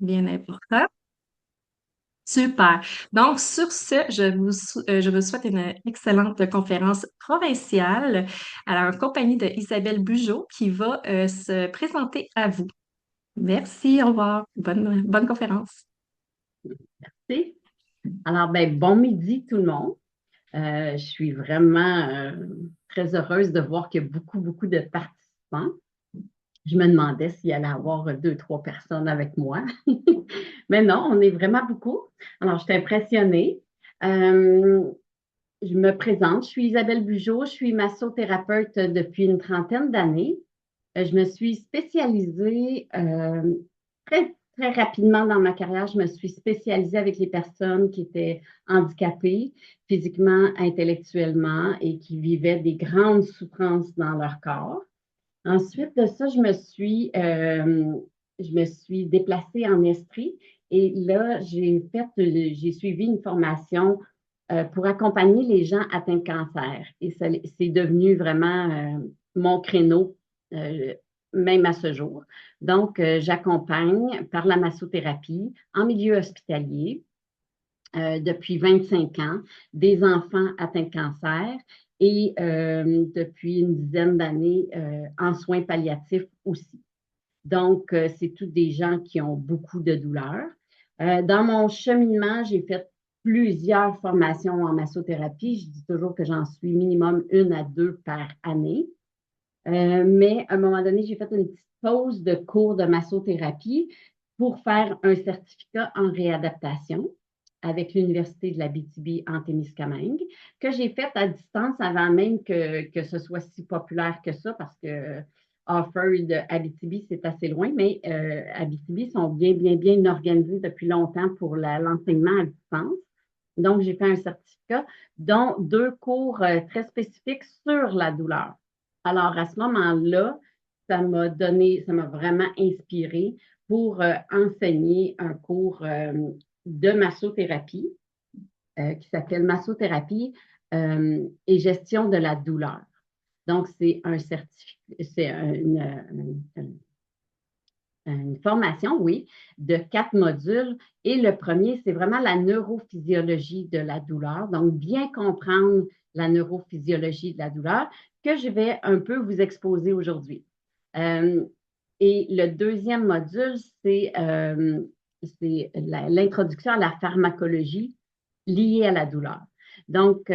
Bien important. Super. Donc, sur ce, je vous souhaite une excellente conférence provinciale en compagnie de Isabelle Bugeaud qui va se présenter à vous. Merci, au revoir. Bonne conférence. Merci. Alors, ben, bon midi tout le monde. Je suis vraiment très heureuse de voir qu'il y a beaucoup de participants. Je me demandais s'il allait y avoir deux, trois personnes avec moi. Mais non, on est vraiment beaucoup. Alors, je suis impressionnée. Euh, je me présente, je suis Isabelle Bugeaud, je suis massothérapeute depuis une trentaine d'années. Je me suis spécialisée très rapidement dans ma carrière. Je me suis spécialisée avec les personnes qui étaient handicapées physiquement, intellectuellement et qui vivaient des grandes souffrances dans leur corps. Ensuite de ça, je me suis déplacée en Estrie et là, j'ai suivi une formation pour accompagner les gens atteints de cancer. Et c'est devenu vraiment mon créneau, euh, même à ce jour. Donc, j'accompagne par la massothérapie en milieu hospitalier depuis 25 ans des enfants atteints de cancer et depuis une dizaine d'années en soins palliatifs aussi. Donc, c'est tous des gens qui ont beaucoup de douleurs. Dans mon cheminement, j'ai fait plusieurs formations en massothérapie. Je dis toujours que j'en suis minimum une à deux par année. Mais à un moment donné, j'ai fait une petite pause de cours de massothérapie pour faire un certificat en réadaptation avec l'Université de la BTB en Témiscamingue, que j'ai fait à distance avant même que ce soit si populaire que ça, parce que Offord, Abitibi, c'est assez loin, mais Abitibi sont bien organisés depuis longtemps pour l'enseignement à distance. Donc, j'ai fait un certificat, dont deux cours très spécifiques sur la douleur. Alors, à ce moment-là, ça m'a vraiment inspiré pour enseigner un cours de massothérapie qui s'appelle Massothérapie et gestion de la douleur. Donc, c'est un certificat, une formation, oui, de 4 modules. Et le premier, c'est vraiment la neurophysiologie de la douleur. Donc, bien comprendre la neurophysiologie de la douleur que je vais un peu vous exposer aujourd'hui. Euh, et le deuxième module, c'est l'introduction à la pharmacologie liée à la douleur. Donc,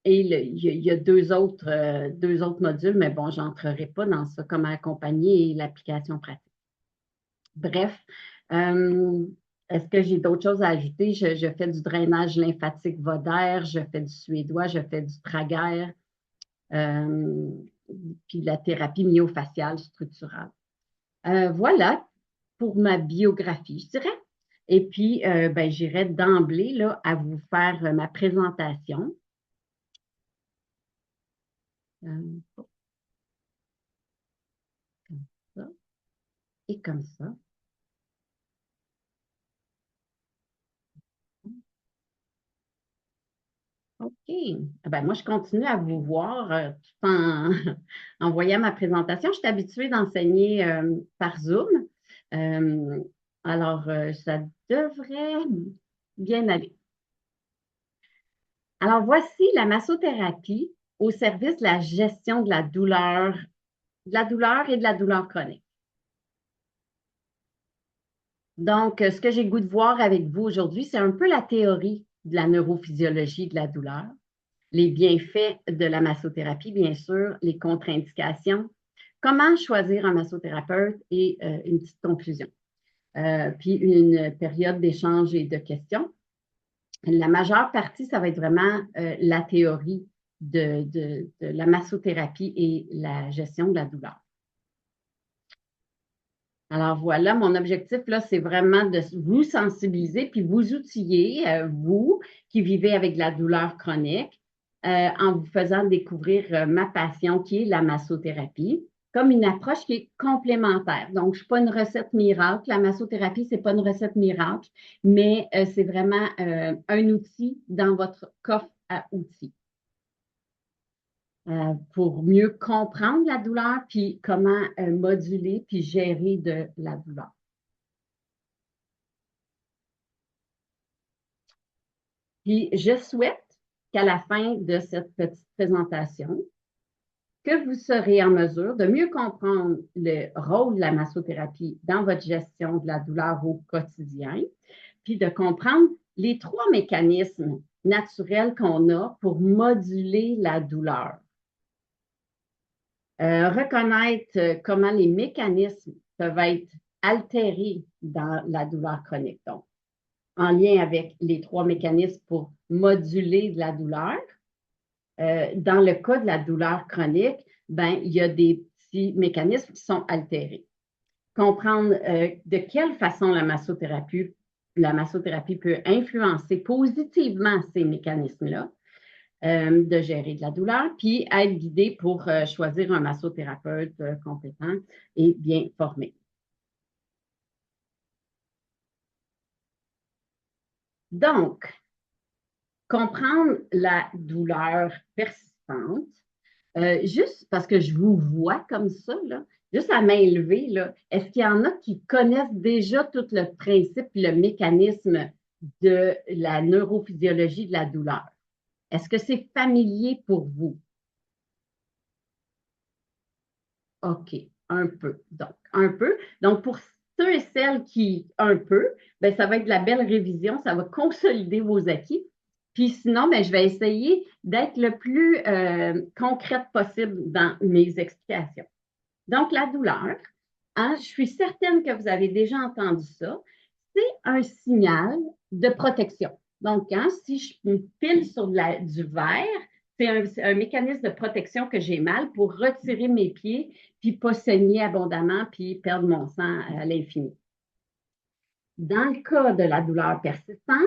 il y a deux autres modules, mais bon, je n'entrerai pas dans ça, comment accompagner et l'application pratique. Bref, euh, est-ce que j'ai d'autres choses à ajouter? Je fais du drainage lymphatique vodaire, je fais du suédois, je fais du traguère, euh, puis de la thérapie myofaciale structurale. Voilà pour ma biographie, je dirais. Et puis, ben, j'irai d'emblée là, à vous faire ma présentation. Euh, comme ça et comme ça. OK. Ah ben, moi, je continue à vous voir tout en, en voyant ma présentation. Je suis habituée d'enseigner par Zoom. Euh, ça devrait bien aller. Alors, voici la massothérapie au service de la gestion de la douleur et de la douleur chronique. Donc, ce que j'ai le goût de voir avec vous aujourd'hui, c'est un peu la théorie de la neurophysiologie de la douleur, les bienfaits de la massothérapie, bien sûr, les contre-indications, comment choisir un massothérapeute et une petite conclusion. Puis une période d'échange et de questions. La majeure partie, ça va être vraiment la théorie de la massothérapie et la gestion de la douleur. Alors voilà, mon objectif là, c'est vraiment de vous sensibiliser puis vous outiller, vous qui vivez avec de la douleur chronique, en vous faisant découvrir ma passion qui est la massothérapie, comme une approche qui est complémentaire. Donc, je ne suis pas une recette miracle. La massothérapie, ce n'est pas une recette miracle, mais c'est vraiment un outil dans votre coffre à outils pour mieux comprendre la douleur, puis comment moduler, puis gérer de la douleur. Puis, je souhaite qu'à la fin de cette petite présentation, que vous serez en mesure de mieux comprendre le rôle de la massothérapie dans votre gestion de la douleur au quotidien, puis de comprendre les trois mécanismes naturels qu'on a pour moduler la douleur. Reconnaître comment les mécanismes peuvent être altérés dans la douleur chronique. Donc, en lien avec les trois mécanismes pour moduler de la douleur. Dans le cas de la douleur chronique, ben, il y a des petits mécanismes qui sont altérés. Comprendre de quelle façon la massothérapie peut influencer positivement ces mécanismes-là, de gérer de la douleur, puis être guidé pour choisir un massothérapeute compétent et bien formé. Donc, comprendre la douleur persistante, juste parce que je vous vois comme ça, là, juste à main levée, là, est-ce qu'il y en a qui connaissent déjà tout le principe et le mécanisme de la neurophysiologie de la douleur? Est-ce que c'est familier pour vous? OK, un peu. Donc, un peu. Donc, pour ceux et celles qui, un peu, ben, ça va être de la belle révision, ça va consolider vos acquis. Puis sinon, ben, je vais essayer d'être le plus concrète possible dans mes explications. Donc, la douleur, hein, je suis certaine que vous avez déjà entendu ça, c'est un signal de protection. Donc, hein, si je me pile sur du verre, c'est un mécanisme de protection que j'ai mal pour retirer mes pieds, puis pas saigner abondamment, puis perdre mon sang à l'infini. Dans le cas de la douleur persistante,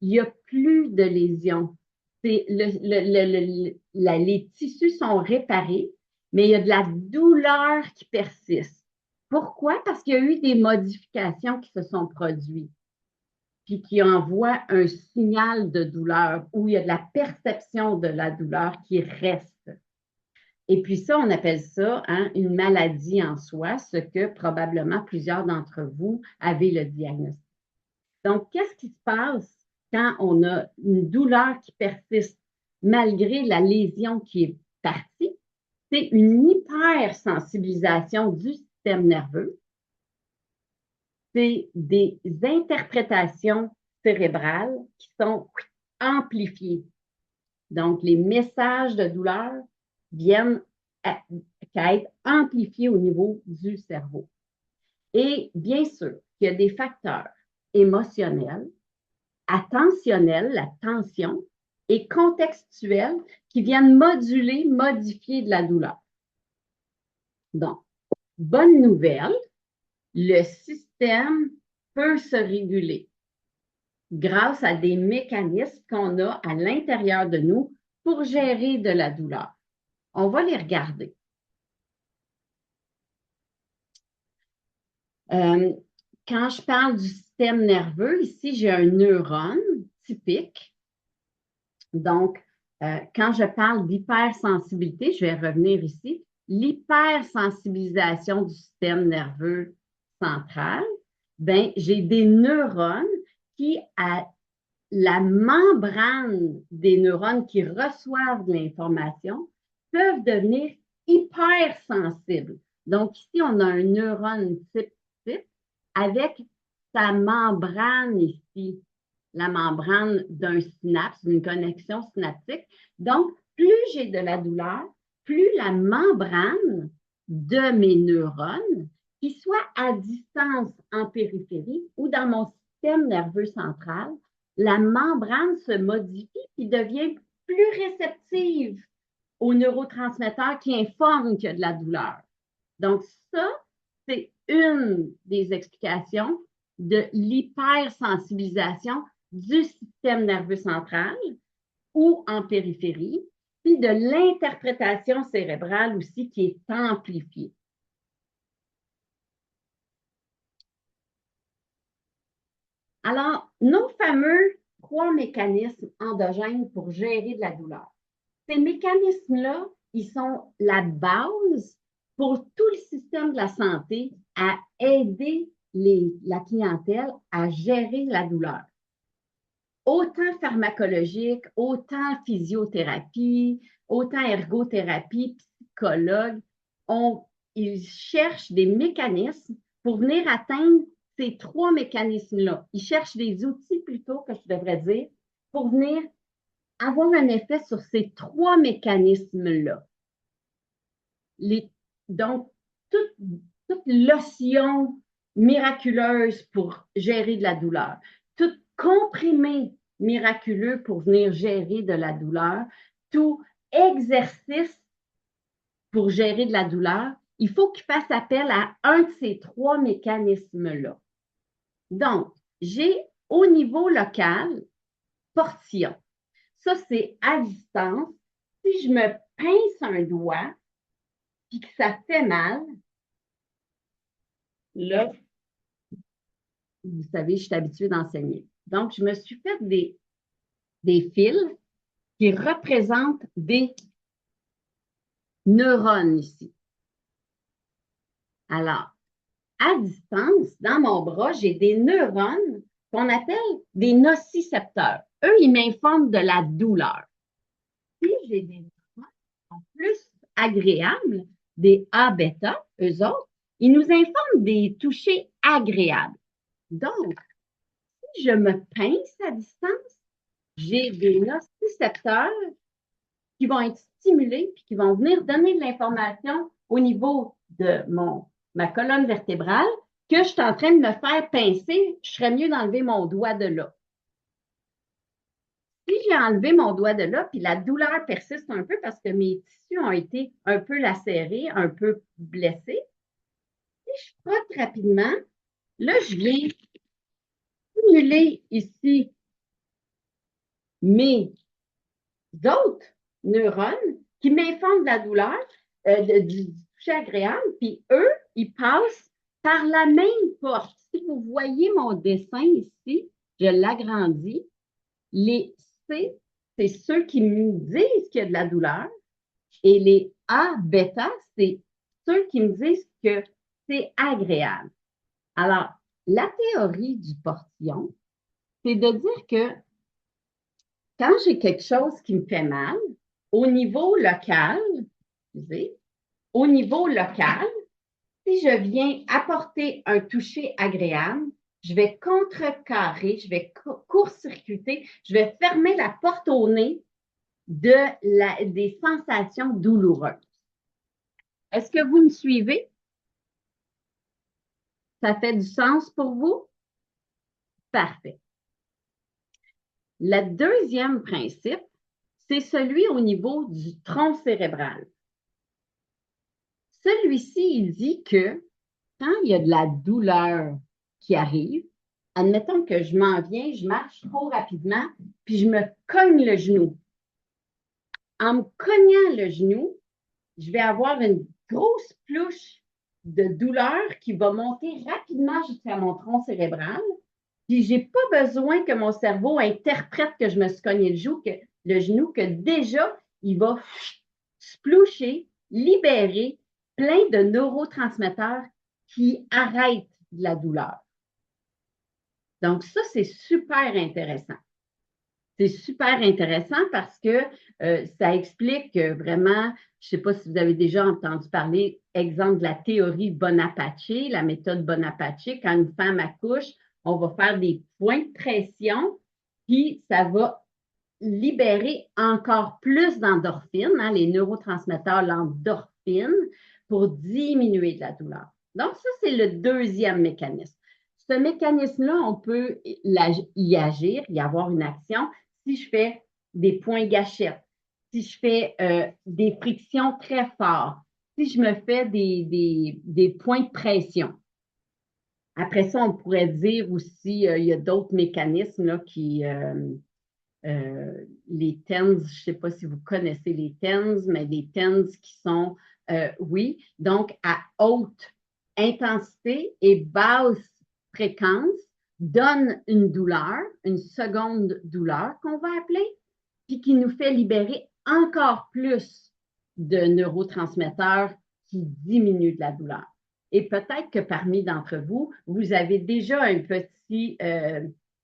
il n'y a plus de lésions. Les tissus sont réparés, mais il y a de la douleur qui persiste. Pourquoi? Parce qu'il y a eu des modifications qui se sont produites, puis qui envoient un signal de douleur, où il y a de la perception de la douleur qui reste. Et puis ça, on appelle ça hein, une maladie en soi, ce que probablement plusieurs d'entre vous avez le diagnostic. Donc, qu'est-ce qui se passe quand on a une douleur qui persiste malgré la lésion qui est partie? C'est une hypersensibilisation du système nerveux. C'est des interprétations cérébrales qui sont amplifiées. Donc, les messages de douleur viennent à être amplifiés au niveau du cerveau. Et bien sûr, il y a des facteurs émotionnels, attentionnels, la tension, et contextuels qui viennent moduler, modifier de la douleur. Donc, bonne nouvelle, le système peut se réguler grâce à des mécanismes qu'on a à l'intérieur de nous pour gérer de la douleur. On va les regarder. Quand je parle du système nerveux, ici, j'ai un neurone typique. Donc, quand je parle d'hypersensibilité, je vais revenir ici, l'hypersensibilisation du système nerveux central, ben, j'ai des neurones qui, à la membrane des neurones qui reçoivent de l'information, peuvent devenir hypersensibles. Donc, ici, on a un neurone type avec sa membrane ici, la membrane d'un synapse, d'une connexion synaptique. Donc, plus j'ai de la douleur, plus la membrane de mes neurones, qui soit à distance en périphérie ou dans mon système nerveux central, la membrane se modifie et devient plus réceptive aux neurotransmetteurs qui informent qu'il y a de la douleur. Donc, ça, c'est une des explications de l'hypersensibilisation du système nerveux central ou en périphérie, puis de l'interprétation cérébrale aussi qui est amplifiée. Alors, nos fameux trois mécanismes endogènes pour gérer de la douleur. Ces mécanismes-là, ils sont la base pour tout le système de la santé à aider la clientèle à gérer la douleur. autant pharmacologique, autant physiothérapie, autant ergothérapie, psychologue, ils cherchent des mécanismes pour venir atteindre ces trois mécanismes-là. Ils cherchent des outils plutôt, que je devrais dire, pour venir avoir un effet sur ces trois mécanismes-là. Donc, toute, toute lotion miraculeuse pour gérer de la douleur, tout comprimé miraculeux pour venir gérer de la douleur, tout exercice pour gérer de la douleur, il faut qu'il fasse appel à un de ces trois mécanismes-là. Donc, j'ai au niveau local, portion. Ça, c'est à distance. Si je me pince un doigt et que ça fait mal, là, vous savez, je suis habituée d'enseigner. Donc, je me suis fait des fils qui représentent des neurones ici. Alors, à distance, dans mon bras, j'ai des neurones qu'on appelle des nocicepteurs. Eux, ils m'informent de la douleur. Si j'ai des neurones plus agréables, des A-bêta, eux autres, ils nous informent des touchés agréables. Donc, si je me pince à distance, j'ai des nocicepteurs qui vont être stimulés puis qui vont venir donner de l'information au niveau de ma colonne vertébrale que je suis en train de me faire pincer, je serais mieux d'enlever mon doigt de là. Si j'ai enlevé mon doigt de là, puis la douleur persiste un peu parce que mes tissus ont été un peu lacérés, un peu blessés, si je frotte rapidement, là, je viens stimuler ici mes autres neurones qui m'informent de la douleur, du toucher agréable, puis eux, ils passent par la même porte. Si vous voyez mon dessin ici, je l'agrandis. Les C, c'est ceux qui me disent qu'il y a de la douleur, et les A, bêta, c'est ceux qui me disent que c'est agréable. Alors, la théorie du portillon, c'est de dire que quand j'ai quelque chose qui me fait mal, au niveau local, au niveau local, si je viens apporter un toucher agréable, je vais contrecarrer, je vais court-circuiter, je vais fermer la porte au nez des sensations douloureuses. Est-ce que vous me suivez? Ça fait du sens pour vous? Parfait. Le deuxième principe, c'est celui au niveau du tronc cérébral. Celui-ci, il dit que quand il y a de la douleur qui arrive, admettons que je m'en viens, je marche trop rapidement, puis je me cogne le genou. En me cognant le genou, je vais avoir une grosse plouche de douleur qui va monter rapidement jusqu'à mon tronc cérébral. Puis, je n'ai pas besoin que mon cerveau interprète que je me suis cogné le genou, que déjà, il va sploucher, libérer plein de neurotransmetteurs qui arrêtent la douleur. Donc, ça, c'est super intéressant. C'est super intéressant parce que ça explique vraiment, je ne sais pas si vous avez déjà entendu parler, exemple de la théorie Bonaparte, la méthode Bonaparte. Quand une femme accouche, on va faire des points de pression, puis ça va libérer encore plus d'endorphines, les neurotransmetteurs, l'endorphine, pour diminuer de la douleur. Donc, ça, c'est le deuxième mécanisme. Ce mécanisme-là, on peut y agir, y avoir une action si je fais des points gâchettes, si je fais des frictions très fortes, si je me fais des points de pression. Après ça, on pourrait dire aussi, il y a d'autres mécanismes là, les TENS, je ne sais pas si vous connaissez les TENS, mais les TENS qui sont, oui, donc à haute intensité et basse fréquence, donnent une douleur, une seconde douleur qu'on va appeler, puis qui nous fait libérer encore plus de neurotransmetteurs qui diminuent de la douleur. Et peut-être que parmi d'entre vous, vous avez déjà un petit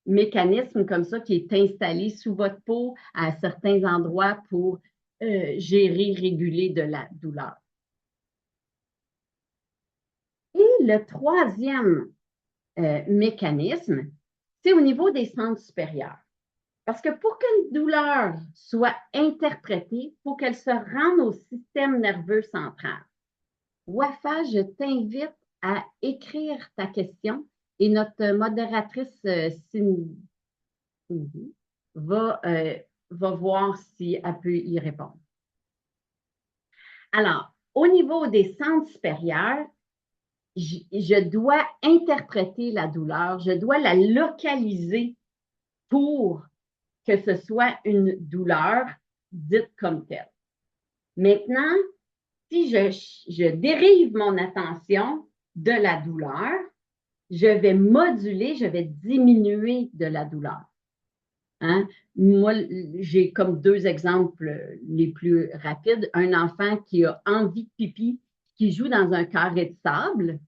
mécanisme comme ça qui est installé sous votre peau à certains endroits pour gérer, réguler de la douleur. Et le troisième mécanisme, c'est au niveau des centres supérieurs. Parce que pour qu'une douleur soit interprétée, il faut qu'elle se rende au système nerveux central. Wafa, je t'invite à écrire ta question et notre modératrice Cindy va voir si elle peut y répondre. Alors, au niveau des centres supérieurs, je dois interpréter la douleur, je dois la localiser pour que ce soit une douleur dite comme telle. Maintenant, si je dérive mon attention de la douleur, je vais moduler, je vais diminuer de la douleur. Hein? Moi, j'ai comme deux exemples les plus rapides. Un enfant qui a envie de pipi, qui joue dans un carré de sable.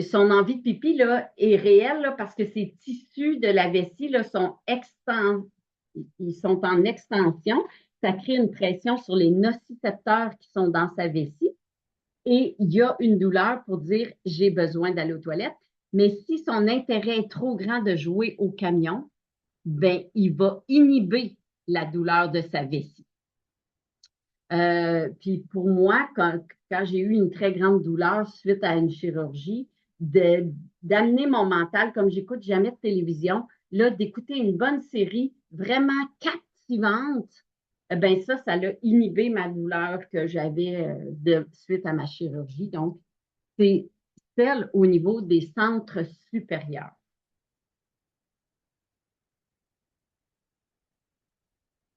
Son envie de pipi là, est réelle là, parce que ses tissus de la vessie là, ils sont en extension. Ça crée une pression sur les nocicepteurs qui sont dans sa vessie. Et il y a une douleur pour dire j'ai besoin d'aller aux toilettes. Mais si son intérêt est trop grand de jouer au camion, ben, il va inhiber la douleur de sa vessie. Puis pour moi, quand j'ai eu une très grande douleur suite à une chirurgie, d'amener mon mental, comme j'écoute jamais de télévision, là, d'écouter une bonne série vraiment captivante, ben ça a inhibé ma douleur que j'avais suite à ma chirurgie. Donc, c'est celle au niveau des centres supérieurs.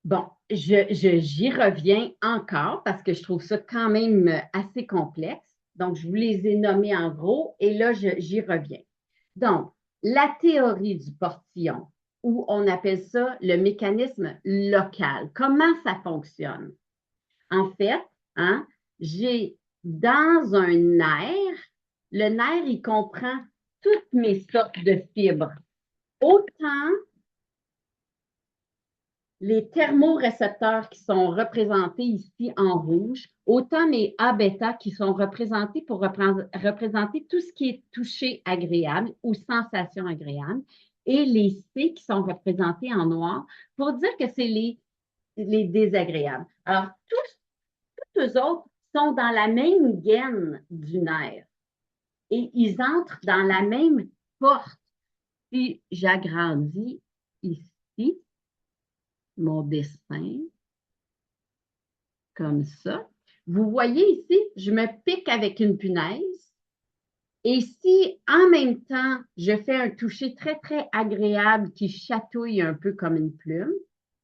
Bon, j'y reviens encore parce que je trouve ça quand même assez complexe. Donc, je vous les ai nommés en gros et là, j'y reviens. Donc, la théorie du portillon, ou on appelle ça le mécanisme local. Comment ça fonctionne? En fait, hein, j'ai dans un nerf, le nerf, il comprend toutes mes sortes de fibres. Autant les thermorécepteurs qui sont représentés ici en rouge, autant mes A-bêta qui sont représentés pour représenter tout ce qui est touché agréable ou sensation agréable, et les C qui sont représentés en noir pour dire que c'est les désagréables. Alors, tous eux autres sont dans la même gaine du nerf et ils entrent dans la même porte. Si j'agrandis ici, mon dessin, comme ça. Vous voyez ici, je me pique avec une punaise. Et si en même temps, je fais un toucher très, très agréable qui chatouille un peu comme une plume,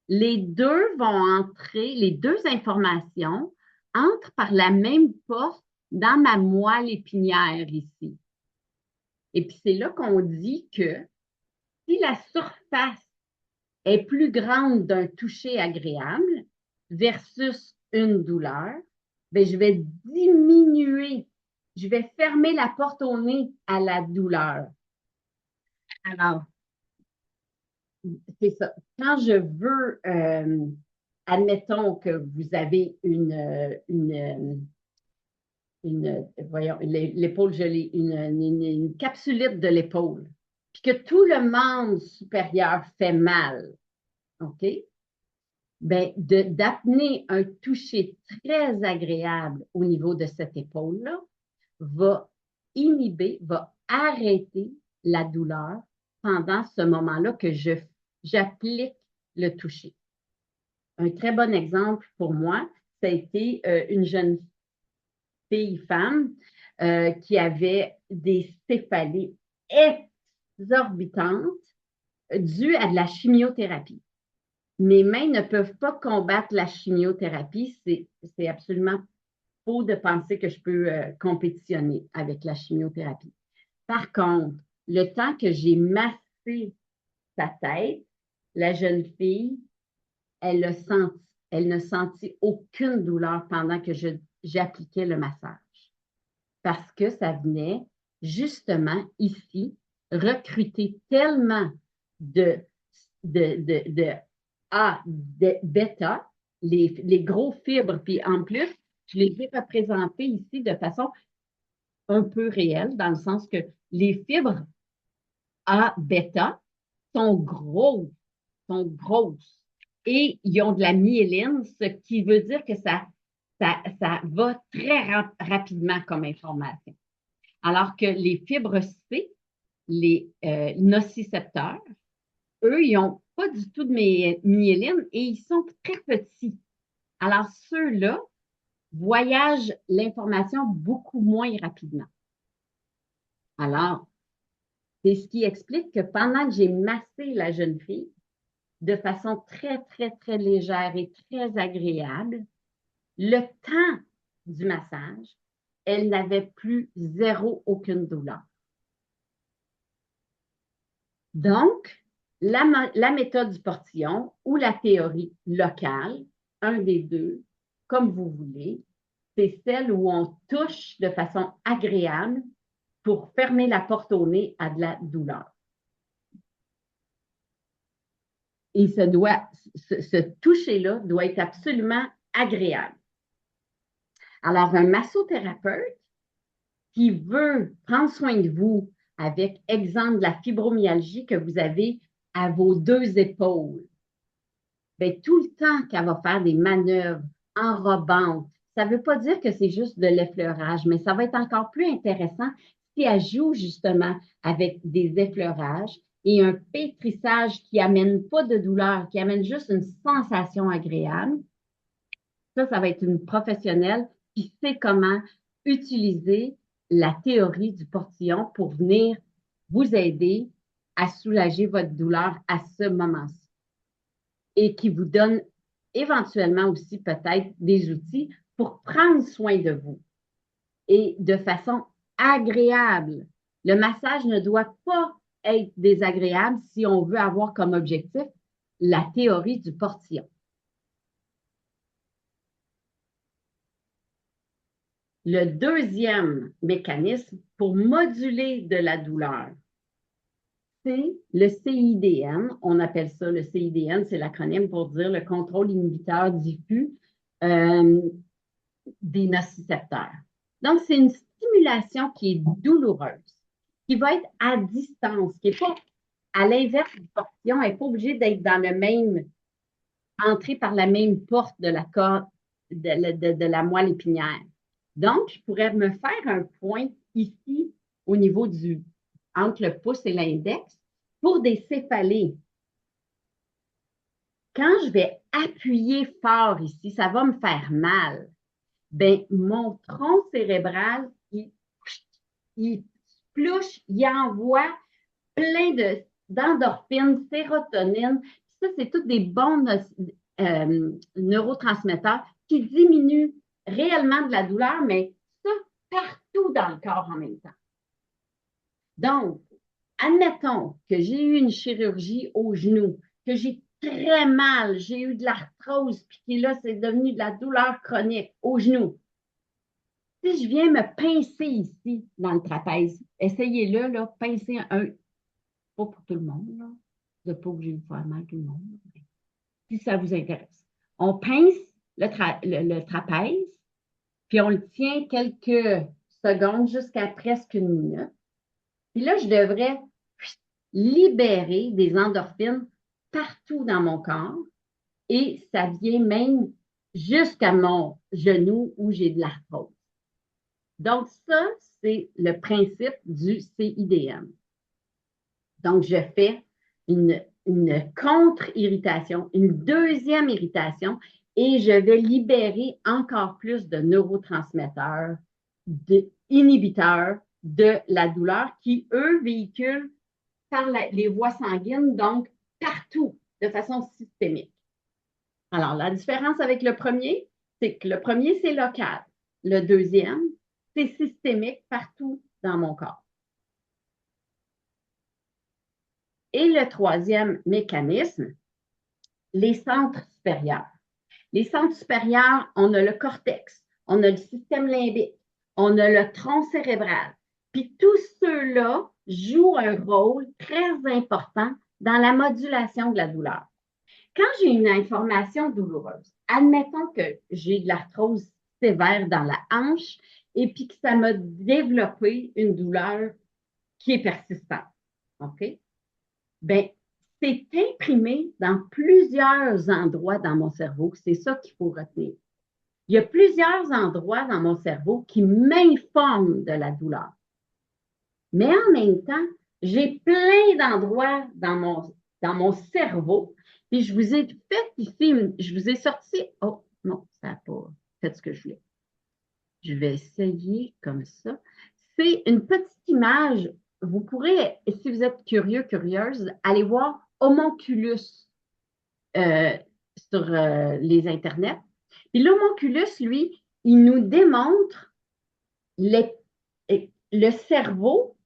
les deux vont entrer, les deux informations entrent par la même porte dans ma moelle épinière ici. Et puis c'est là qu'on dit que si la surface est plus grande d'un toucher agréable versus une douleur, bien, je vais diminuer, je vais fermer la porte au nez à la douleur. Alors, c'est ça. Quand je veux, admettons que vous avez voyons, l'épaule gelée, une capsulite de l'épaule, puis que tout le membre supérieur fait mal, OK? Ben, d'appeler un toucher très agréable au niveau de cette épaule-là va inhiber, va arrêter la douleur pendant ce moment-là que j'applique le toucher. Un très bon exemple pour moi, ça a été une jeune femme qui avait des céphalées exorbitantes dues à de la chimiothérapie. Mes mains ne peuvent pas combattre la chimiothérapie. C'est absolument faux de penser que je peux compétitionner avec la chimiothérapie. Par contre, le temps que j'ai massé sa tête, la jeune fille, elle ne sentit aucune douleur pendant que j'appliquais le massage. Parce que ça venait justement ici recruter tellement de, de A, de bêta, les gros fibres, puis en plus, je les ai représentés ici de façon un peu réelle, dans le sens que les fibres A, bêta sont grosses, sont grosses. Et ils ont de la myéline, ce qui veut dire que ça va très rapidement comme information. Alors que les fibres C, les nocicepteurs, eux, ils n'ont pas du tout de myéline et ils sont très petits. Alors, ceux-là voyagent l'information beaucoup moins rapidement. Alors, c'est ce qui explique que pendant que j'ai massé la jeune fille de façon très, très, très légère et très agréable, le temps du massage, elle n'avait plus aucune douleur. Donc, la méthode du portillon ou la théorie locale, un des deux, comme vous voulez, c'est celle où on touche de façon agréable pour fermer la porte au nez à de la douleur. Et ce toucher-là doit être absolument agréable. Alors, un massothérapeute qui veut prendre soin de vous avec, exemple, de la fibromyalgie que vous avez à vos deux épaules, bien, tout le temps qu'elle va faire des manœuvres enrobantes, ça ne veut pas dire que c'est juste de l'effleurage, mais ça va être encore plus intéressant si elle joue justement avec des effleurages et un pétrissage qui amène pas de douleur, qui amène juste une sensation agréable. Ça va être une professionnelle qui sait comment utiliser la théorie du portillon pour venir vous aider à soulager votre douleur à ce moment-ci et qui vous donne éventuellement aussi peut-être des outils pour prendre soin de vous et de façon agréable. Le massage ne doit pas être désagréable si on veut avoir comme objectif la théorie du portillon. Le deuxième mécanisme pour moduler de la douleur, c'est le CIDN. On appelle ça le CIDN, c'est l'acronyme pour dire le contrôle inhibiteur diffus des nocicepteurs. Donc, c'est une stimulation qui est douloureuse, qui va être à distance, qui n'est pas à l'inverse du portillon, elle n'est pas obligée d'être dans le même, entrer par la même porte de la corde de la moelle épinière. Donc, je pourrais me faire un point ici au niveau entre le pouce et l'index pour des céphalées. Quand je vais appuyer fort ici, ça va me faire mal. Ben, mon tronc cérébral, il plouche, il envoie plein d'endorphines, sérotonine. Ça, c'est tous des bons neurotransmetteurs qui diminuent réellement de la douleur, mais ça, partout dans le corps en même temps. Donc, admettons que j'ai eu une chirurgie au genou, que j'ai très mal, j'ai eu de l'arthrose, puis là, c'est devenu de la douleur chronique au genou. Si je viens me pincer ici, dans le trapèze, essayez-le, là, pincer pas pour tout le monde, là. Vous n'êtes pas obligé de faire mal tout le monde, si ça vous intéresse. On pince le trapèze, puis on le tient quelques secondes jusqu'à presque une minute. Puis là, je devrais libérer des endorphines partout dans mon corps et ça vient même jusqu'à mon genou où j'ai de l'arthrose. Donc, ça, c'est le principe du CIDM. Donc, je fais une contre-irritation, une deuxième irritation, et je vais libérer encore plus de neurotransmetteurs, inhibiteurs de la douleur qui, eux, véhiculent par les voies sanguines, donc partout, de façon systémique. Alors, la différence avec le premier, c'est que le premier, c'est local. Le deuxième, c'est systémique partout dans mon corps. Et le troisième mécanisme, les centres supérieurs. Les centres supérieurs, on a le cortex, on a le système limbique, on a le tronc cérébral. Puis tous ceux-là jouent un rôle très important dans la modulation de la douleur. Quand j'ai une information douloureuse, admettons que j'ai de l'arthrose sévère dans la hanche et puis que ça m'a développé une douleur qui est persistante. OK? Bien, c'est imprimé dans plusieurs endroits dans mon cerveau. C'est ça qu'il faut retenir. Il y a plusieurs endroits dans mon cerveau qui m'informent de la douleur. Mais en même temps, j'ai plein d'endroits dans mon cerveau. Puis je vous ai fait ici, je vous ai sorti. Oh non, ça n'a pas fait ce que je voulais. Je vais essayer comme ça. C'est une petite image. Vous pourrez, si vous êtes curieux, curieuse, aller voir Homonculus euh, sur les internets. Puis l'homonculus, lui, il nous démontre le cerveau,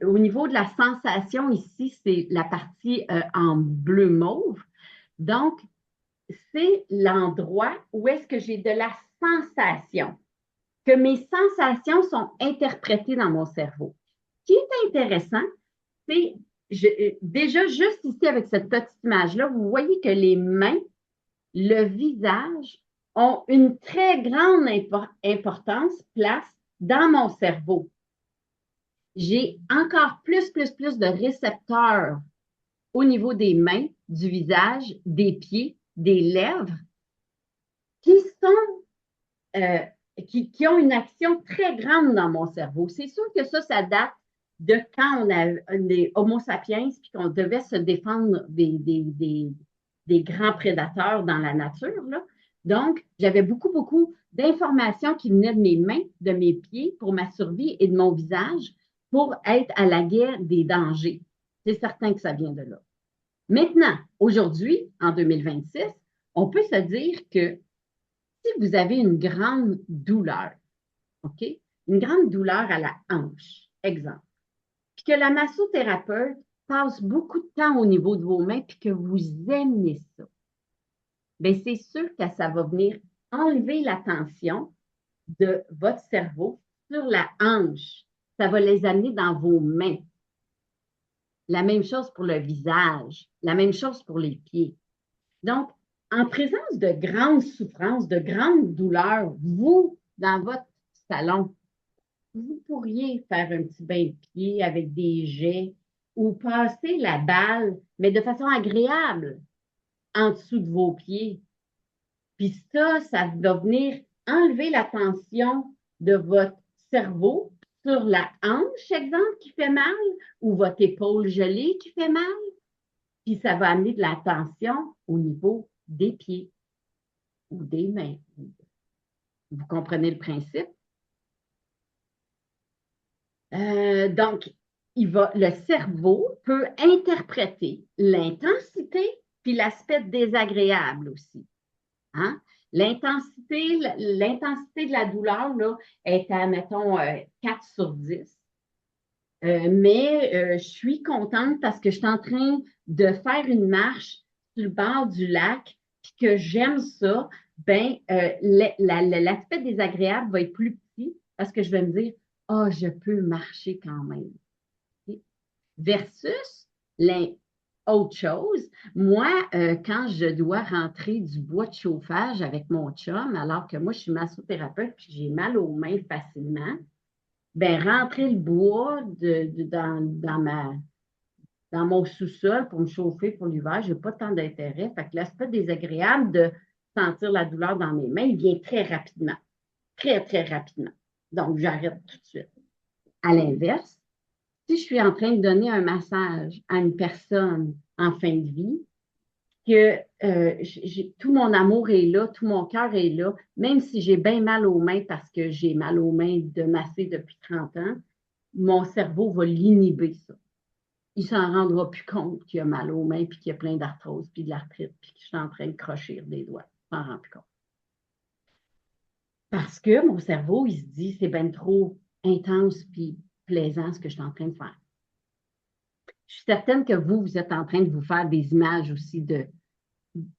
au niveau de la sensation ici, c'est la partie en bleu mauve. Donc, c'est l'endroit où est-ce que j'ai de la sensation, que mes sensations sont interprétées dans mon cerveau. Ce qui est intéressant, c'est déjà juste ici avec cette petite image-là, vous voyez que les mains, le visage ont une très grande importance, place dans mon cerveau. J'ai encore plus de récepteurs au niveau des mains, du visage, des pieds, des lèvres, qui sont qui ont une action très grande dans mon cerveau. C'est sûr que ça date de quand on a des Homo sapiens puis qu'on devait se défendre des grands prédateurs dans la nature, là. Donc, j'avais beaucoup d'informations qui venaient de mes mains, de mes pieds pour ma survie et de mon visage pour être à la guerre des dangers. C'est certain que ça vient de là. Maintenant, aujourd'hui, en 2026, on peut se dire que si vous avez une grande douleur, OK? Une grande douleur à la hanche, exemple, puis que la massothérapeute passe beaucoup de temps au niveau de vos mains, puis que vous aimez ça, bien, c'est sûr que ça va venir enlever la tension de votre cerveau sur la hanche. Ça va les amener dans vos mains. La même chose pour le visage, la même chose pour les pieds. Donc, en présence de grandes souffrances, de grandes douleurs, vous, dans votre salon, vous pourriez faire un petit bain de pied avec des jets ou passer la balle, mais de façon agréable, en dessous de vos pieds. Puis ça va venir enlever la tension de votre cerveau sur la hanche, exemple, qui fait mal, ou votre épaule gelée qui fait mal. Puis ça va amener de la tension au niveau des pieds ou des mains. Vous comprenez le principe? Donc, le cerveau peut interpréter l'intensité puis l'aspect désagréable aussi. Hein? L'intensité de la douleur là, est à, mettons, 4 sur 10. Mais je suis contente parce que je suis en train de faire une marche sur le bord du lac, puis que j'aime ça, ben l'aspect désagréable va être plus petit parce que je vais me dire, ah, je peux marcher quand même. Okay? Versus autre chose, moi, quand je dois rentrer du bois de chauffage avec mon chum, alors que moi, je suis massothérapeute puis j'ai mal aux mains facilement, ben rentrer le bois dans mon sous-sol pour me chauffer pour l'hiver, je n'ai pas tant d'intérêt. Fait que l'aspect désagréable de sentir la douleur dans mes mains, il vient très rapidement. Très rapidement. Donc, j'arrête tout de suite. À l'inverse, si je suis en train de donner un massage à une personne en fin de vie, que tout mon amour est là, tout mon cœur est là, même si j'ai bien mal aux mains parce que j'ai mal aux mains de masser depuis 30 ans, mon cerveau va l'inhiber ça. Il ne s'en rendra plus compte qu'il a mal aux mains, puis qu'il y a plein d'arthrose, puis de l'arthrite, puis que je suis en train de crochir des doigts. Il ne s'en rend plus compte. Parce que mon cerveau, il se dit, c'est bien trop intense puis plaisant ce que je suis en train de faire. Je suis certaine que vous êtes en train de vous faire des images aussi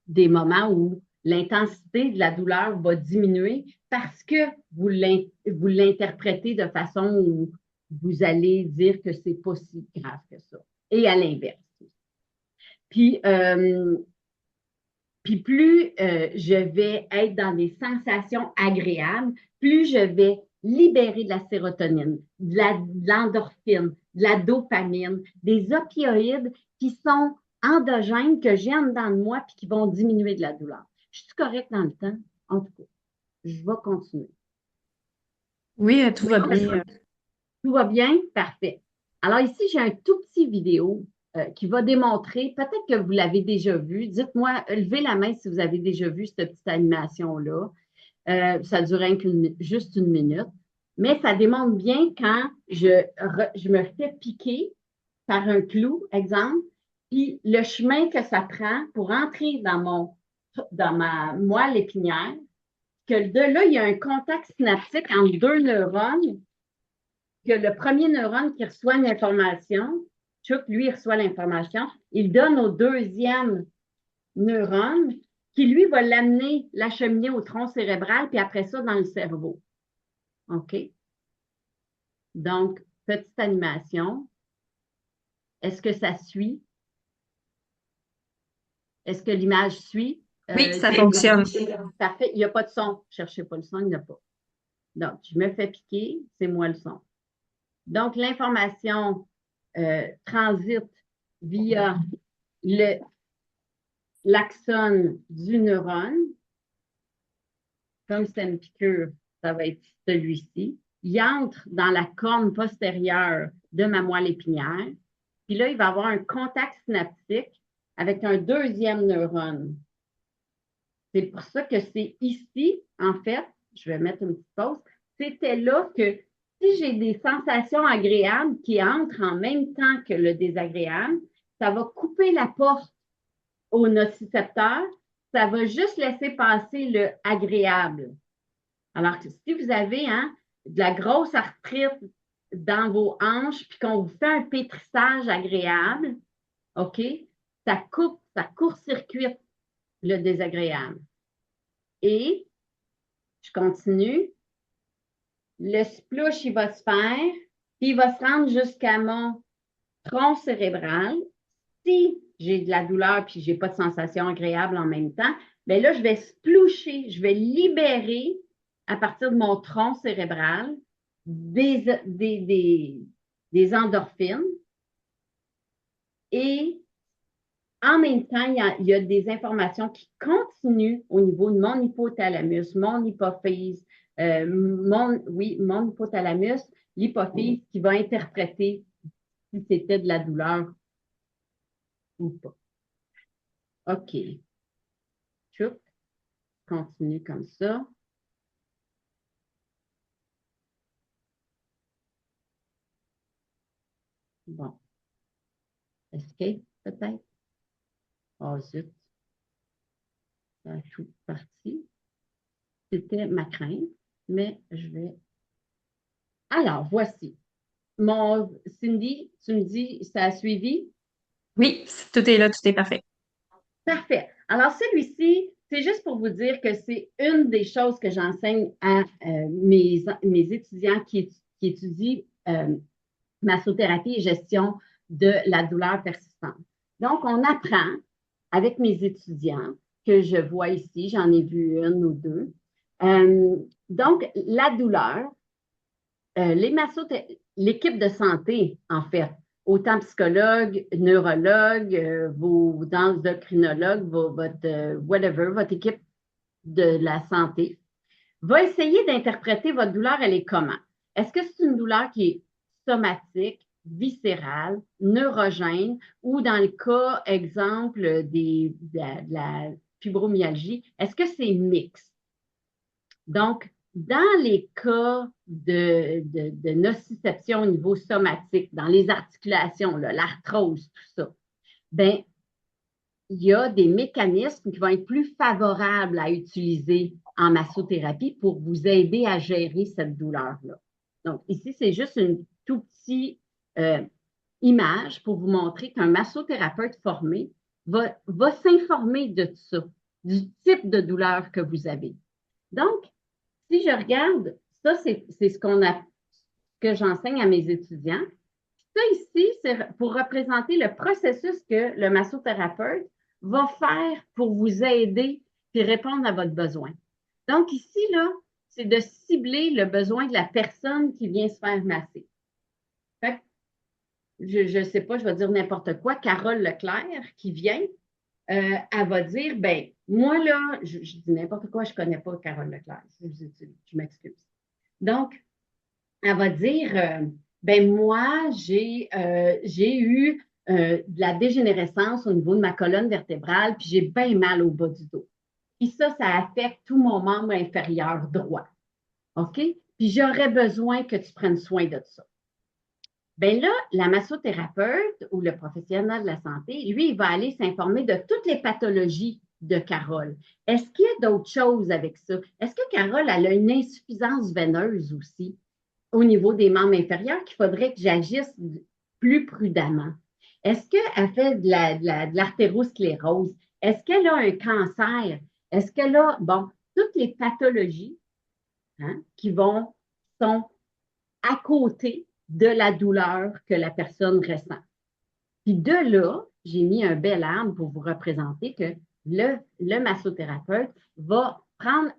des moments où l'intensité de la douleur va diminuer parce que vous l'interprétez de façon où vous allez dire que c'est pas si grave que ça. Et à l'inverse. Puis, puis plus je vais être dans des sensations agréables, plus je vais libérer de la sérotonine, de l'endorphine, de la dopamine, des opioïdes qui sont endogènes que j'ai en dedans de moi puis qui vont diminuer de la douleur. Je suis correcte dans le temps? En tout cas, je vais continuer. Oui, tout Oui, va bien. tout va bien? Parfait. Alors ici, j'ai un tout petit vidéo qui va démontrer, peut-être que vous l'avez déjà vu. Dites-moi, levez la main si vous avez déjà vu cette petite animation-là. Ça dure juste une minute. Mais ça démontre bien quand je me fais piquer par un clou, exemple, puis le chemin que ça prend pour entrer dans ma moelle épinière, que de là, il y a un contact synaptique entre deux neurones, que le premier neurone qui reçoit l'information, Chuck, lui, il reçoit l'information, il donne au deuxième neurone qui, lui, va l'amener, l'acheminer au tronc cérébral, puis après ça, dans le cerveau. OK? Donc, petite animation. Est-ce que ça suit? Est-ce que l'image suit? Oui, ça fonctionne. Parfait. Il n'y a pas de son. Cherchez pas le son, il n'y en a pas. Donc, je me fais piquer, c'est moi le son. Donc, l'information transite via l'axone du neurone. Comme c'est une piqûre, ça va être celui-ci. Il entre dans la corne postérieure de ma moelle épinière. Puis là, il va avoir un contact synaptique avec un deuxième neurone. C'est pour ça que c'est ici, en fait, je vais mettre une petite pause, c'était là que si j'ai des sensations agréables qui entrent en même temps que le désagréable, ça va couper la porte au nocicepteur, ça va juste laisser passer le agréable. Alors que si vous avez de la grosse arthrite dans vos hanches, puis qu'on vous fait un pétrissage agréable, OK, ça coupe, ça court-circuite le désagréable. Et je continue. Le splouche, il va se faire, puis il va se rendre jusqu'à mon tronc cérébral. Si j'ai de la douleur puis j'ai pas de sensation agréable en même temps, bien là, je vais sploucher, je vais libérer à partir de mon tronc cérébral des endorphines et en même temps, il y a des informations qui continuent au niveau de mon hypothalamus, mon hypophyse, mon hypothalamus, l'hypophyse qui va interpréter si c'était de la douleur ou pas. OK. Choup, continue comme ça. Bon. Escape, peut-être? Oh, zut. Ça a tout parti. C'était ma crainte, mais je vais. Alors, voici. Cindy, tu me dis, ça a suivi? Oui, tout est là, tout est parfait. Parfait. Alors, celui-ci, c'est juste pour vous dire que c'est une des choses que j'enseigne à mes étudiants qui étudient massothérapie et gestion de la douleur persistante. Donc, on apprend avec mes étudiants que je vois ici, j'en ai vu une ou deux. Donc, la douleur, l'équipe de santé, en fait, autant psychologue, neurologue, vos endocrinologues, votre équipe de la santé, va essayer d'interpréter votre douleur, elle est comment? Est-ce que c'est une douleur qui est somatique, viscérale, neurogène, ou dans le cas, exemple, de la fibromyalgie, est-ce que c'est mixte? Donc, dans les cas de nociception au niveau somatique, dans les articulations, l'arthrose, tout ça, ben, il y a des mécanismes qui vont être plus favorables à utiliser en massothérapie pour vous aider à gérer cette douleur-là. Donc, ici, c'est juste une tout petite image pour vous montrer qu'un massothérapeute formé va s'informer de ça, du type de douleur que vous avez. Donc, si je regarde, ça, c'est ce qu'on a, que j'enseigne à mes étudiants. Ça ici, c'est pour représenter le processus que le massothérapeute va faire pour vous aider et répondre à votre besoin. Donc ici, là, c'est de cibler le besoin de la personne qui vient se faire masser. Fait je ne sais pas, je vais dire n'importe quoi, Carole Leclerc qui vient, elle va dire, ben moi là, je dis n'importe quoi, je ne connais pas Carole Leclerc, je m'excuse. Donc, elle va dire, ben moi, j'ai eu de la dégénérescence au niveau de ma colonne vertébrale, puis j'ai bien mal au bas du dos. Puis ça affecte tout mon membre inférieur droit. OK? Puis j'aurais besoin que tu prennes soin de ça. Bien là, la massothérapeute ou le professionnel de la santé, lui, il va aller s'informer de toutes les pathologies de Carole. Est-ce qu'il y a d'autres choses avec ça? Est-ce que Carole elle a une insuffisance veineuse aussi au niveau des membres inférieurs qu'il faudrait que j'agisse plus prudemment? Est-ce qu'elle fait de l'artérosclérose? Est-ce qu'elle a un cancer? Est-ce qu'elle a, bon, toutes les pathologies qui sont à côté de la douleur que la personne ressent. Puis de là, j'ai mis un bel arbre pour vous représenter que le massothérapeute va prendre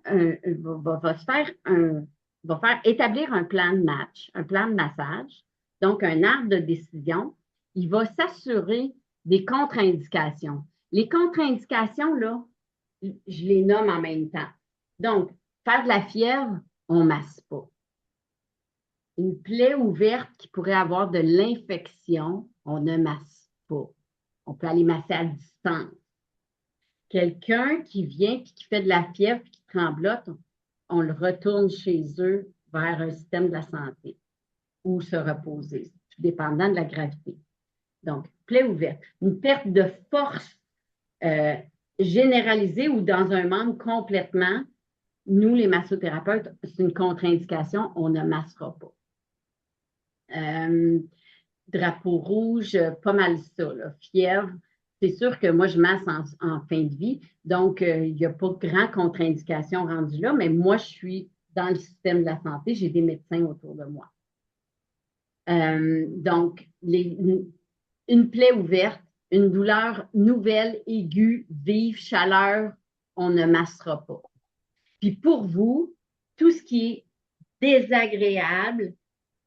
va faire établir un plan de match, un plan de massage, donc un arbre de décision. Il va s'assurer des contre-indications. Les contre-indications, là, je les nomme en même temps. Donc, faire de la fièvre, on ne masse pas. Une plaie ouverte qui pourrait avoir de l'infection, on ne masse pas. On peut aller masser à distance. Quelqu'un qui vient et qui fait de la fièvre et qui tremblote, on le retourne chez eux vers un système de la santé ou se reposer, tout dépendant de la gravité. Donc, plaie ouverte. Une perte de force généralisée ou dans un membre complètement, nous, les massothérapeutes, c'est une contre-indication, on ne massera pas. Drapeau rouge, pas mal ça, là. Fièvre. C'est sûr que moi, je masse en fin de vie, donc il n'y a pas de grand contre-indication rendue là, mais moi, je suis dans le système de la santé, j'ai des médecins autour de moi. Donc, une plaie ouverte, une douleur nouvelle, aiguë, vive, chaleur, on ne massera pas. Puis pour vous, tout ce qui est désagréable,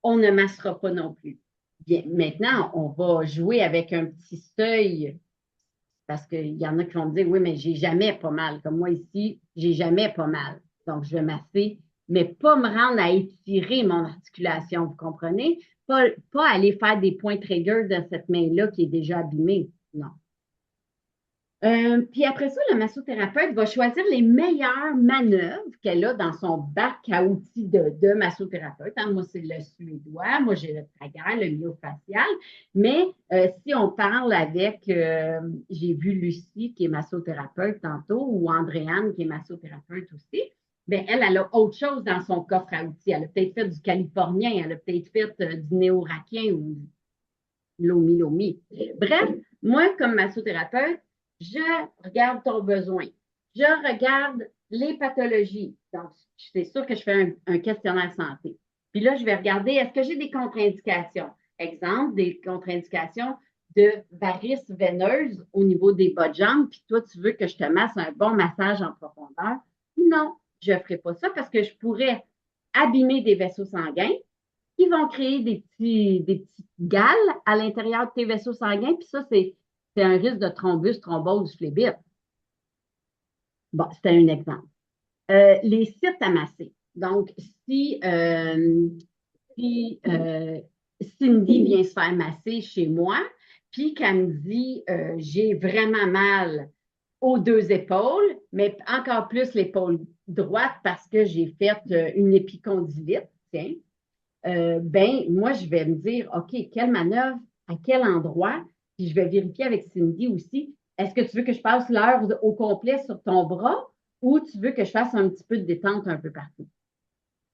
on ne massera pas non plus. Bien, maintenant, on va jouer avec un petit seuil parce qu'il y en a qui vont me dire, oui, mais j'ai jamais pas mal. Comme moi ici, j'ai jamais pas mal. Donc, je vais masser, mais pas me rendre à étirer mon articulation, vous comprenez? Pas aller faire des points trigger dans cette main-là qui est déjà abîmée. Non. Puis après ça, le massothérapeute va choisir les meilleures manœuvres qu'elle a dans son bac à outils de massothérapeute. Moi, c'est le suédois, moi, j'ai le trager, le myofacial. Mais si on parle avec, j'ai vu Lucie qui est massothérapeute tantôt, ou Andréane qui est massothérapeute aussi, bien, elle a autre chose dans son coffre à outils. Elle a peut-être fait du californien, elle a peut-être fait du néo-raquien ou lomi. Bref, moi, comme massothérapeute, je regarde ton besoin. Je regarde les pathologies. Donc, c'est sûr que je fais un questionnaire santé. Puis là, je vais regarder, est-ce que j'ai des contre-indications? Exemple, des contre-indications de varices veineuses au niveau des bas de jambes, puis toi, tu veux que je te masse un bon massage en profondeur? Non, je ne ferai pas ça parce que je pourrais abîmer des vaisseaux sanguins qui vont créer des petites galles à l'intérieur de tes vaisseaux sanguins, puis ça, c'est un risque de thrombus, thrombose, phlébite. Bon, c'était un exemple. Les sites à masser. Donc, si Cindy vient se faire masser chez moi, puis qu'elle me dit j'ai vraiment mal aux deux épaules, mais encore plus l'épaule droite parce que j'ai fait une épicondylite, tiens, ben, moi, je vais me dire, OK, quelle manœuvre, à quel endroit, puis je vais vérifier avec Cindy aussi, est-ce que tu veux que je passe l'heure au complet sur ton bras ou tu veux que je fasse un petit peu de détente un peu partout?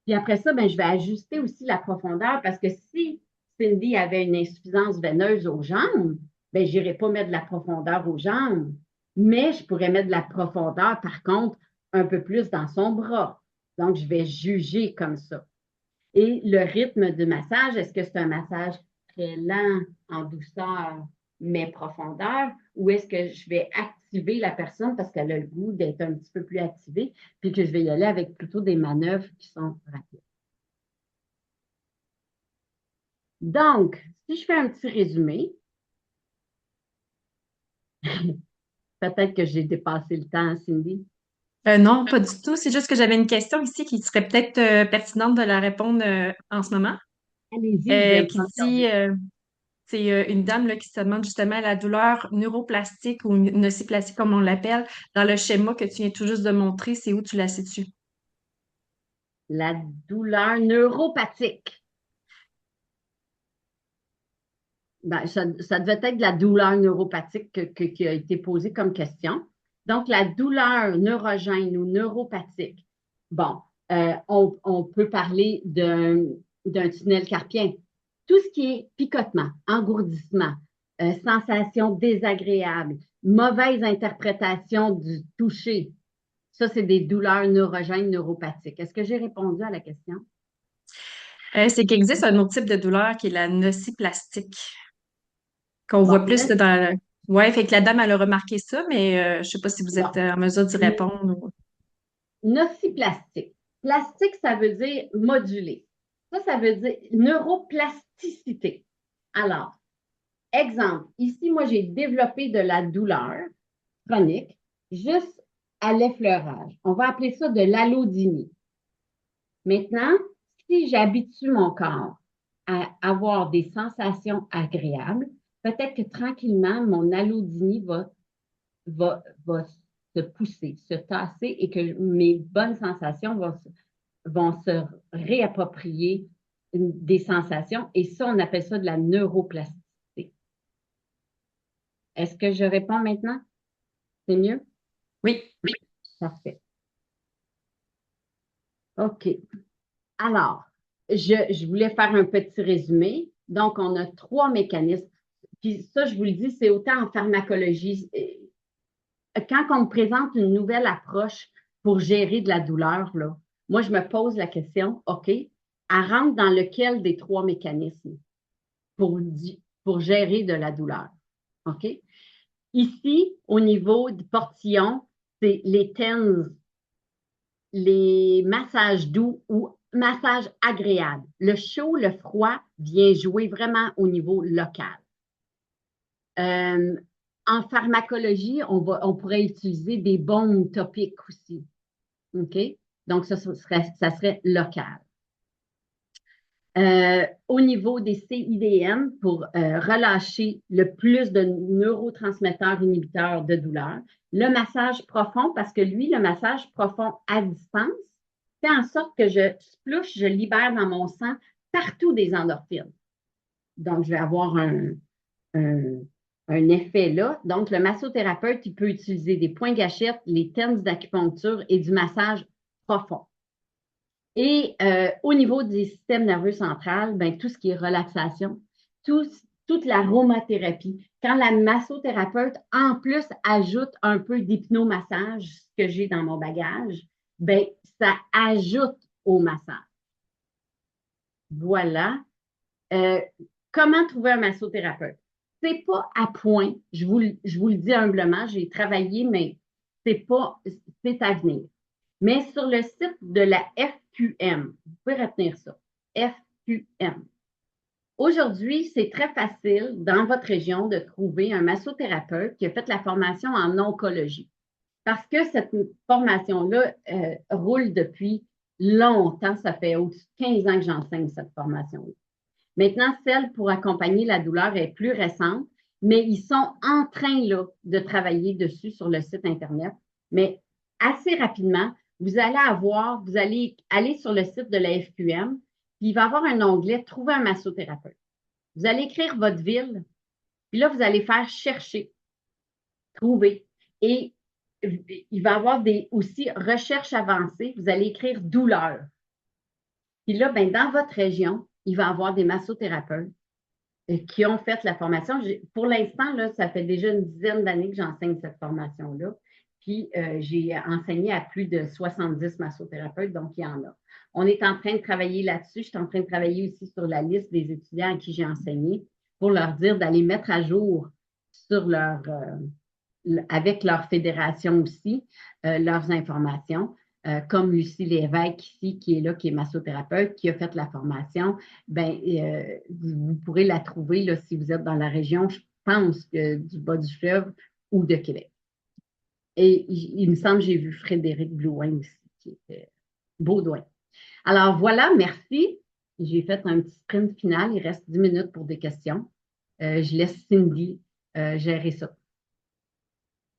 Puis après ça, ben, je vais ajuster aussi la profondeur parce que si Cindy avait une insuffisance veineuse aux jambes, ben, je n'irai pas mettre de la profondeur aux jambes, mais je pourrais mettre de la profondeur, par contre, un peu plus dans son bras. Donc, je vais juger comme ça. Et le rythme du massage, est-ce que c'est un massage très lent, en douceur, mais profondeur, ou est-ce que je vais activer la personne parce qu'elle a le goût d'être un petit peu plus activée, puis que je vais y aller avec plutôt des manœuvres qui sont rapides. Donc, si je fais un petit résumé, peut-être que j'ai dépassé le temps, Cindy. Non, pas du tout. C'est juste que j'avais une question ici qui serait peut-être pertinente de la répondre en ce moment. Allez-y, je vais Qui m'en dit, servir. c'est une dame là, qui se demande justement la douleur neuroplastique ou nociplastique, comme on l'appelle, dans le schéma que tu viens tout juste de montrer, c'est où tu la situes? La douleur neuropathique. Ben, ça devait être de la douleur neuropathique qui a été posée comme question. Donc, la douleur neurogène ou neuropathique. Bon, on peut parler d'un tunnel carpien. Tout ce qui est picotement, engourdissement, sensation désagréable, mauvaise interprétation du toucher, ça, c'est des douleurs neurogènes neuropathiques. Est-ce que j'ai répondu à la question? C'est qu'il existe un autre type de douleur qui est la nociplastique, qu'on voit Bon, plus là, dans le... Ouais, fait que la dame, elle a remarqué ça, mais je sais pas si vous êtes bon. en mesure d'y répondre. Nociplastique. Plastique, ça veut dire moduler. Ça veut dire neuroplasticité. Alors, exemple, ici, moi, j'ai développé de la douleur chronique juste à l'effleurage. On va appeler ça de l'allodynie. Maintenant, si j'habitue mon corps à avoir des sensations agréables, peut-être que tranquillement, mon allodynie va se pousser, se tasser et que mes bonnes sensations vont se réapproprier des sensations. Et ça, on appelle ça de la neuroplasticité. Est-ce que je réponds maintenant? C'est mieux? Oui. Parfait. OK. Alors, je voulais faire un petit résumé. Donc, on a trois mécanismes. Puis ça, je vous le dis, c'est autant en pharmacologie. Quand on me présente une nouvelle approche pour gérer de la douleur, là, moi, je me pose la question, OK, elle rentre dans lequel des trois mécanismes pour gérer de la douleur? OK? Ici, au niveau du portillon, c'est les TENS, les massages doux ou massages agréables. Le chaud, le froid vient jouer vraiment au niveau local. Euh, En pharmacologie, on pourrait utiliser des baumes topiques aussi. OK? Donc, ça serait local. Au niveau des CIDM, pour relâcher le plus de neurotransmetteurs inhibiteurs de douleur, le massage profond, parce que lui, le massage profond à distance, fait en sorte que je libère dans mon sang partout des endorphines. Donc, je vais avoir un, un effet là. Donc, le massothérapeute, il peut utiliser des points gâchettes, les thèmes d'acupuncture et du massage profond. Et au niveau du système nerveux central, ben, tout ce qui est relaxation, toute l'aromathérapie. Quand la massothérapeute, en plus, ajoute un peu d'hypnomassage, ce que j'ai dans mon bagage, ben, ça ajoute au massage. Voilà. Euh, Comment trouver un massothérapeute? C'est pas à point, je vous le dis humblement, j'ai travaillé, mais c'est à venir. Mais sur le site de la FQM, vous pouvez retenir ça, FQM. Aujourd'hui, c'est très facile dans votre région de trouver un massothérapeute qui a fait la formation en oncologie. Parce que cette formation-là roule depuis longtemps, ça fait au-dessus de 15 ans que j'enseigne cette formation-là. Maintenant, celle pour accompagner la douleur est plus récente, mais ils sont en train là, de travailler dessus sur le site Internet. Mais assez rapidement, vous allez aller sur le site de la FQM, puis il va y avoir un onglet Trouver un massothérapeute. Vous allez écrire votre ville, puis là, vous allez faire chercher, trouver. Et il va y avoir aussi recherches avancées. Vous allez écrire douleur. Puis là, ben, dans votre région, il va y avoir des massothérapeutes qui ont fait la formation. Pour l'instant, là, ça fait déjà une dizaine d'années que j'enseigne cette formation-là. Puis, j'ai enseigné à plus de 70 massothérapeutes, donc il y en a. On est en train de travailler là-dessus. Je suis en train de travailler aussi sur la liste des étudiants à qui j'ai enseigné pour leur dire d'aller mettre à jour sur avec leur fédération aussi, leurs informations. Comme Lucie Lévesque ici, qui est là, qui est massothérapeute, qui a fait la formation, ben, vous pourrez la trouver là, si vous êtes dans la région, je pense, du bas du fleuve ou de Québec. Et il me semble que j'ai vu Frédéric Blouin aussi, qui était Baudouin. Alors voilà, merci. J'ai fait un petit sprint final. Il reste 10 minutes pour des questions. Je laisse Cindy gérer ça.